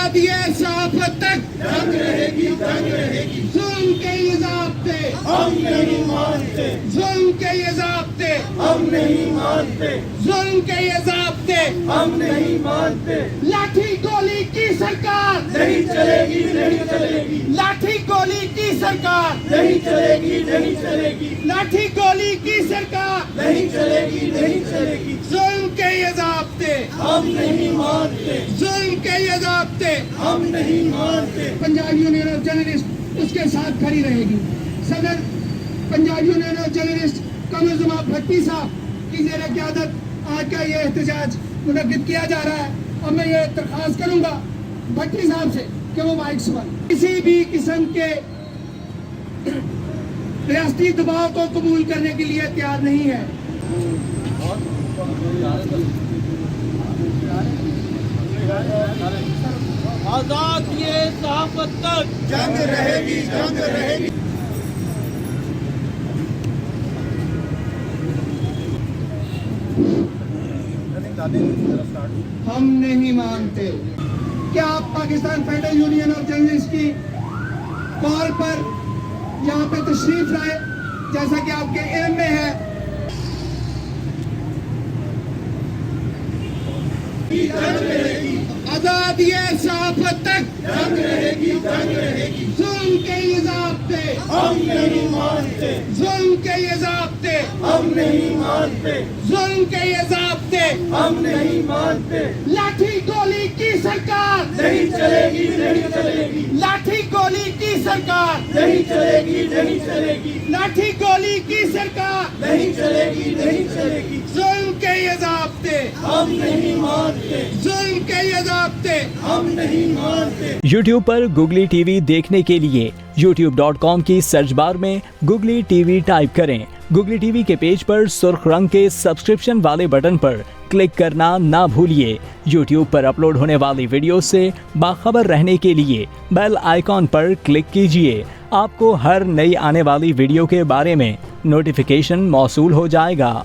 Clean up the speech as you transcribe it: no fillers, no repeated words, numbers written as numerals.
आज़ादी सहाफ़त तक जंग रहेगी। जुल्म के ये ज़ाब्ते हम नहीं मानते, जुल्म के ये ज़ाब्ते हम नहीं मानते, जुल्म के ये ज़ाब्ते हम नहीं मानते। लाठी गोली की सरकार नहीं चलेगी, नहीं चलेगी, लाठी गोली की सरकार नहीं चलेगी, नहीं चलेगी, लाठी गोली की सरकार नहीं चलेगी, नहीं चलेगी। जुल्म के ये ज़ाब्ते हम नहीं मानते, जुल्म के ये ज़ाब्ते हम नहीं मानते। पंजाब यूनियन ऑफ जर्नलिस्ट उसके साथ खड़ी रहेगी। सदर पंजाब यूनियन ऑफ जर्नलिस्ट कमर जुमा भट्टी साहब की ज़ेर क़यादत आज का ये एहतजाज मुनक़्क़िद किया जा रहा है और मैं ये दरख्वास्त करूँगा भट्टी साहब से कि वो माइक सुन। किसी भी किस्म के रियासती दबाव को कबूल करने के लिए तैयार नहीं है। आजादी सहाफ़त तक जंग रहेगी, जंग रहेगी। हम नहीं मानते। क्या आप Pakistan federal union of journalist की कॉल पर यहाँ पे तशरीफ लाए जैसा कि आपके इल्म में है? आज़ादी सहाफ़त तक जंग रहेगी। जुल्म के ये ज़ाब्ते हम नहीं मानते, जुल्म के ये ज़ाब्ते हम नहीं मानते, जुल्म के ये ज़ाब्ते हम नहीं मानते। लाठी गोली की सरकार नहीं चलेगी, नहीं चलेगी, लाठी गोली की सरकार नहीं चलेगी, नहीं चलेगी, लाठी गोली की सरकार नहीं चलेगी, नहीं चलेगी। जुल्म के ये ज़ाब्ते हम नहीं मानते, जुल्म के ये ज़ाब्ते हम नहीं मानते। YouTube पर गुगली टीवी देखने के लिए youtube.com की सर्च बार में गुगली टीवी टाइप करें। गुगली टीवी के पेज पर सुर्ख रंग के सब्सक्रिप्शन वाले बटन पर क्लिक करना ना भूलिए। YouTube पर अपलोड होने वाली वीडियो से बाखबर रहने के लिए बेल आइकॉन पर क्लिक कीजिए। आपको हर नई आने वाली वीडियो के बारे में नोटिफिकेशन मौसूल हो जाएगा।